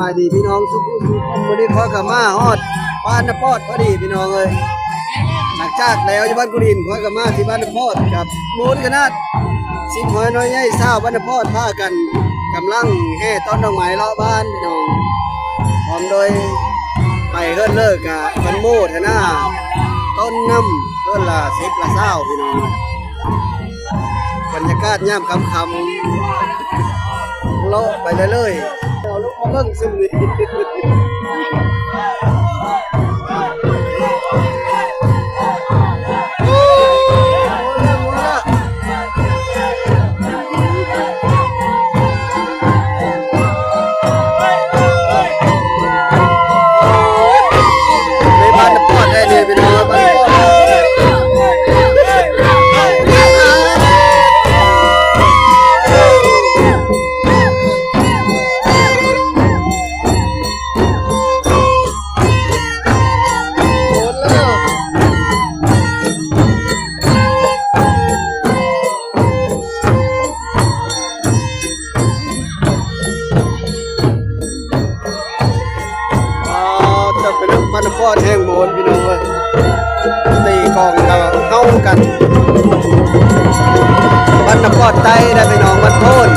มาดีพี่น้องสุขุมวันนี้ขอกลับมาฮอดบ้านนพอดพอดีพี่น้องเลยหลังจากแล้วที่บ้านกุดินขอกลับมาที่บ้านนพอดกับมูลขนาดสิบหอยน้อยใหญ่เศร้าบ้านนพอดพากันกำลังแห่ต้นดอกไม้เลาะบ้านพี่น้องพร้อมโดยไปเฮิรนเลิกกับบันโมทนาต้นน้ำเฮิรนละสิบละเศร้าพี่น้องบรรยากาศย่ำคำเลาะไปเลยเอาลูกมาเบิ่งซึ่งนี่ในบ้านปอดได้เลยพี่น้องบ้านปอดบ้านปอดแห้งโมนพี่น้องเลยตีกองเราเข้ากันบ้านปอดไตได้พี่น้องบ้านโพน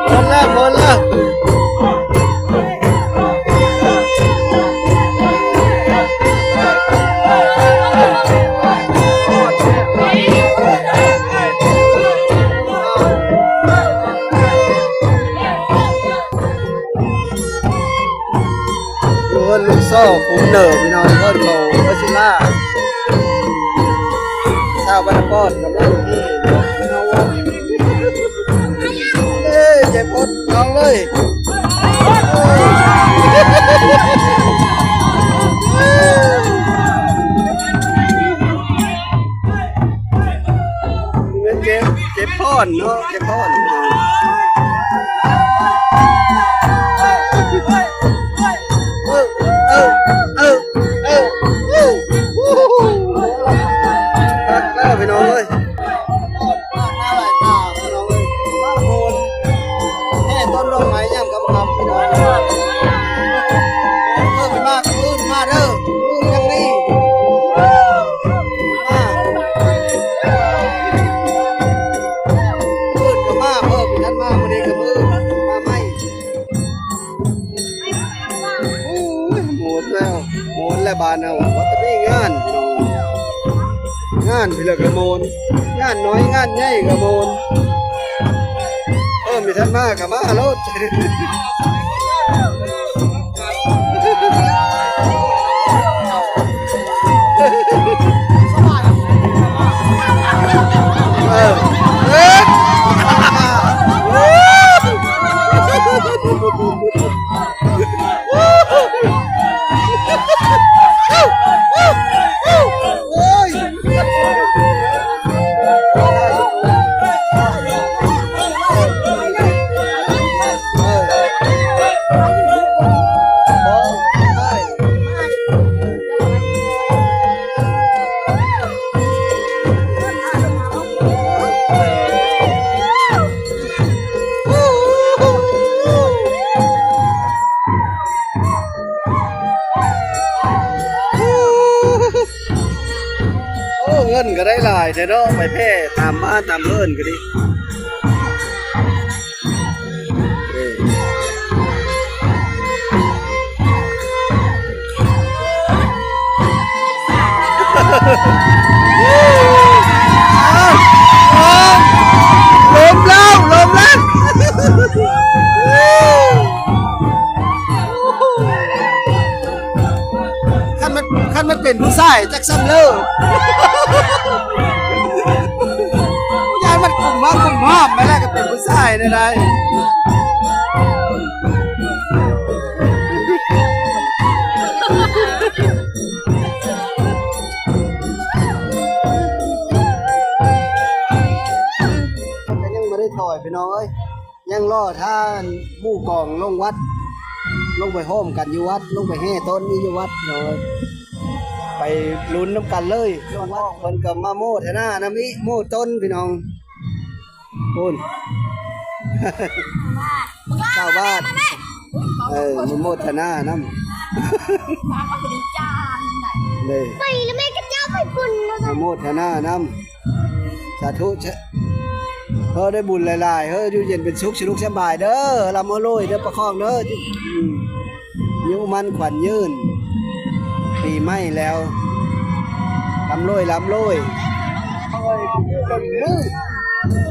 หมดแล้วลูกโซ่คุ้มเนิร์พี่น้องเพิ่นเขาเอชิล่าชาวบ้านปอดกับเรื่องที่เจ็บปวดน้องเลยเจ็บพ่อนเนาะเจ็บพ่อนพี่น้องเลยหน้าหลายตาพี่น้องเลยบ้านโพนแค่ต้นดอกไม้ย่ำกำลังพี่น้องไปมากพื้นมาเด้อพื้นยังมีพื้นกับมาเพิ่มอีกนั้นมาวันนี้กับพื้นมาไม่หมดแล้วบานเอาวัดนี้งานพี่น้องงานพี่เลิกกระโมนงานน้อยงานใหญ่กระโมนมีท่านมากกับมาโลดเงินก็ได้หลายแต่เนาะไปแพร่ตามบ้านตามเพื่อนก็ดีลมแล้วขั้นมันเป็นผู้ชายจักซ้ำเลิกผู้ชายมันกลุ่มมากกลุ่มห้ามไม่ได้ก็เป็นผู้ชายได้ ยังไม่ได้ถอยไปน้อยยังรอท่านหมู่กองลงวัดลงไปห้อมกันอยู่วัดลงไปแห่ต้นนี้อยู่วัดน้อย ไปลุ้นน้ำกันเลยลงวัดคนกับมาโมทนานะมิโมต้นพี่น้อง พูน เจ้าบ้านมุโมทนาน้ำเลย ไปแล้วแม่ก็เจ้าไปปุ่นแล้ว มุโมทนาน้ำสาธุเฮ้ได้บุญหลายๆเฮ้อยู่เย็นเป็นสุขสนุกสบายเด้อลำมะโรยเด้อประคองเด้อยิ้วมันขวัญยืนปีใหม่แล้วลำโรยโอ้ยจน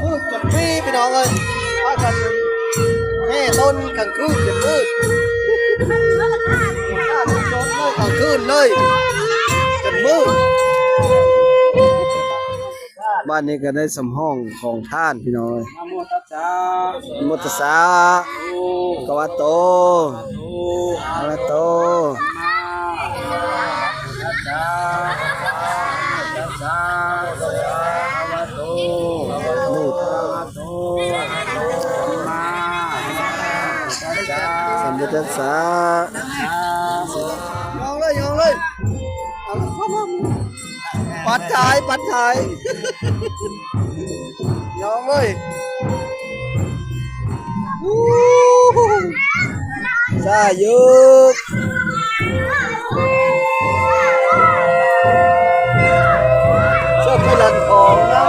มืดจนปีพี่น้องเลยพากันแม่ต้นกลางคืนจนมืดจนเลยกลางคืนเลยจนมืดบ้านนี้ก็ได้สำห้องของท่านพี่น้องเลย นะโมตัสสะ นะโมตัสสะภะคะวะโตอะระหะโต ตัสสะตัสสะภะคะวะโต นี่ อะระหะโตมาตัสสะ สัมพุทธัสสะยองเลยเอาปัดถ่ายยองเลยสายุกชอบผู้หลังของนะ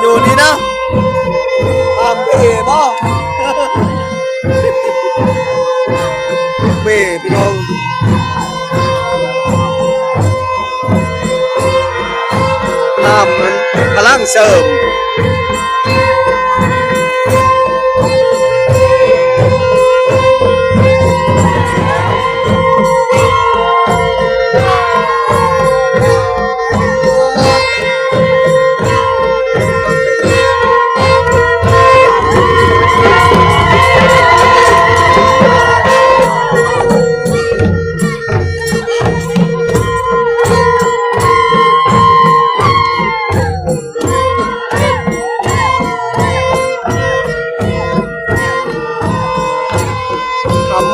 อยู่นี่นะเบ้บ่เบ้พี่น้องน้ำมันพลังเสริม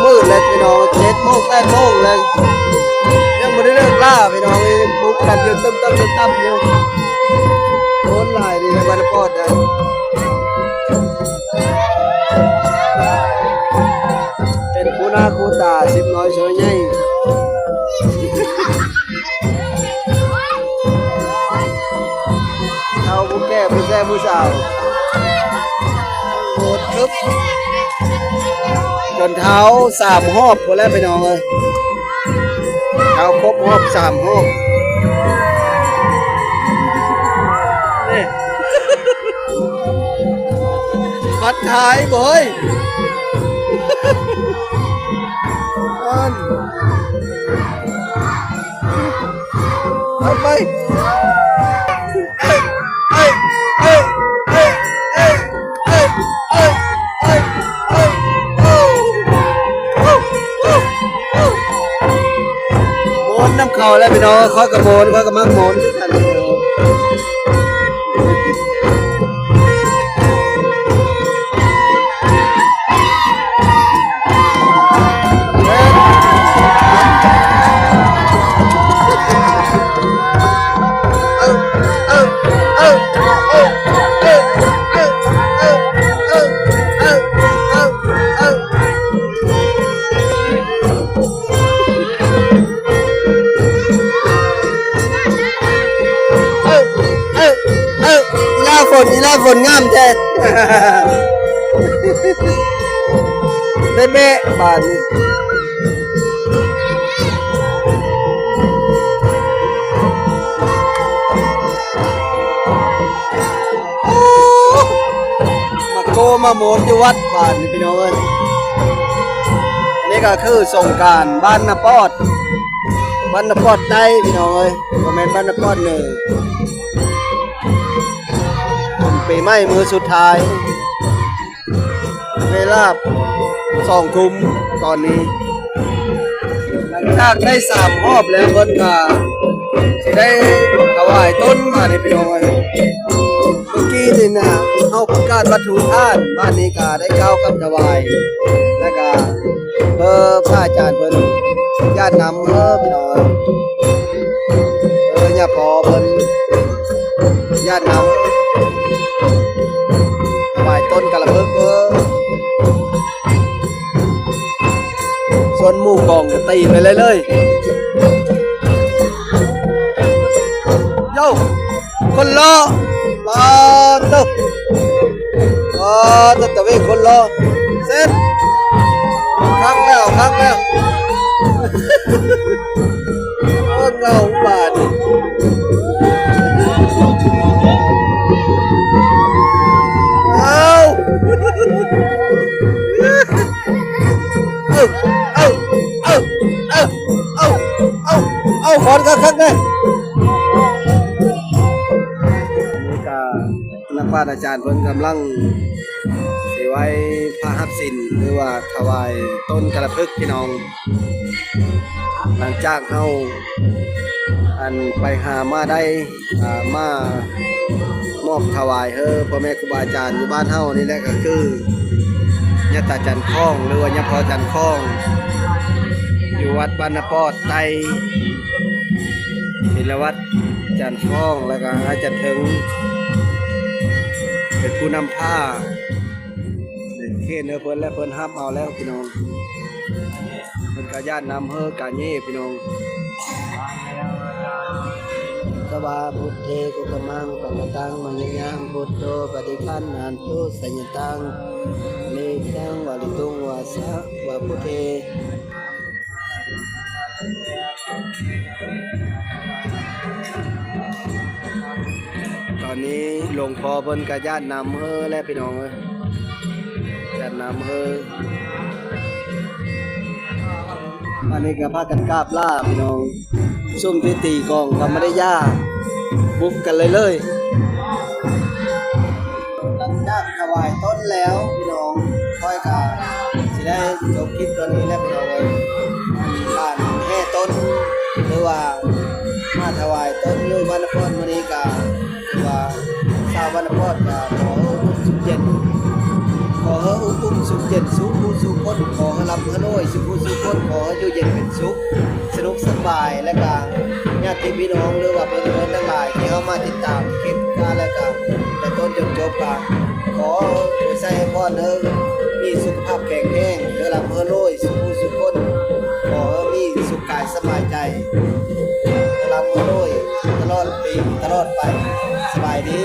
มืดเลยพี่น้อง7 โมง 8 โมงเลยยังไม่ได้เลิกล่าพี่น้องบุกกันอยู่ตั้มอยู่โอนหลายดีในวันปอดได้เป็นผู้หน้าคู่ตา10 น้อยช่วยใหญ่เอาผู้แก่ผู้แซ่ผู้สาวโคตรคึบจนเท้า3 หอบพอแล้วไปน้องเลยเท้าครบหอบ3 หอบนี่ ปัดท้ายบ่อยเอาไปน้ำเขาแล้วพี่น้องข้อยกระโมนข้อยกระมังโมนด้วยกันอีลาฝนงามแท้เบ๊ะบานนี้มักโก มาโหมดอยู่วัดบ้านนี่พี่น้องเอ้ยอันนี้ก็คือสงกรานต์บ้านนาปอดบ้านนาปอดใต้พี่น้องเอ้ยบ่แม่นบ้านนาปอดเหนือปีใหม่มือสุดท้ายเวลา2 ทุ่มตอนนี้หลังจากได้3 รอบแล้วเพิ่นก็สิได้ถวายต้นมาในพี่น้องเอ้ยเมื่อกี้นี่นะเฮาประกาศวัตถุทานบ้านนี้ก็ได้เข้ากับถวายแล้วก็พระอาจารย์เพิ่นญาตินำพี่น้องญาติพอเพิ่นญาตินำถวายต้นกะละเพิกส่วนหมู่กองก็ตีไปเลยโย่คนรอมาเต้าตะเวคนรอเสร็จคักแล้วเงาบาดเอาขอนคักแน่นี่ก็นักปราชญ์อาจารย์เพิ่นกำลังสิไว้พระหัตถ์ศิลป์หรือว่าถวายต้นกระพึกพี่น้องหลังจากเฮาอันไปหามาได้มามอบถวายพ่อแม่ครูบาอาจารย์อยู่บ้านเฮานี่แหละก็คือยะตาจันทร์ข้องหรือว่ายะพอจันทร์ข้องอยู่วัดบ้านนาปอดไตศิลวัฒน์จันทร์ข้องแล้วก็อาจารย์ถึงเป็นผู้นำผ้าเขียนเพิ่นและเพิ่นฮับเอาแล้วพี่น้องเพิ่นก็ญาตินำกาเย่พี่น้องสวาพุทเทกุกมังปะตังมัญญังพุทโธปฏิคันนันตุสัญญตังเนตังวาลิตุงวาสะวะพุทเทตอนนี้หลวงพ่อเพิ่นก็ญาตินำและพี่น้องญาตินำอันนี้ก็พากันกราบลาพี่น้องซุ่มที่ตีกองก็ไม่ได้ย่าบุกกันเลยหลังจากถวายต้นแล้วพี่น้องค่อยก็สิได้จบคลิปตัวนี้แล้วพี่น้องการแห่ต้นหรือว่ามาถวายต้นอยู่บ้านนครมื้อนี้ก็ว่าชาวบ้านนครก็ขอสุขเย็นขอให้อุ้มสุขเย็นสุขผู้สุขคนขอให้รับให้รวยสุขผู้สุขคนขอให้อยู่เย็นเป็นสุขสนุกสบายและก็ญาติพี่น้องหรือว่าเพื่อนๆทั้งหลายที่เข้ามาติดตามคลิปการและก็แต่ต้นจนจบก็ขอใส่ให้พ่อมีสุขภาพแข็งแรงเพื่อรับให้รวยสุขผู้สุขคนขอให้มีสุขกายสบายใจรับให้รวยตลอดปีตลอดไปสบายดี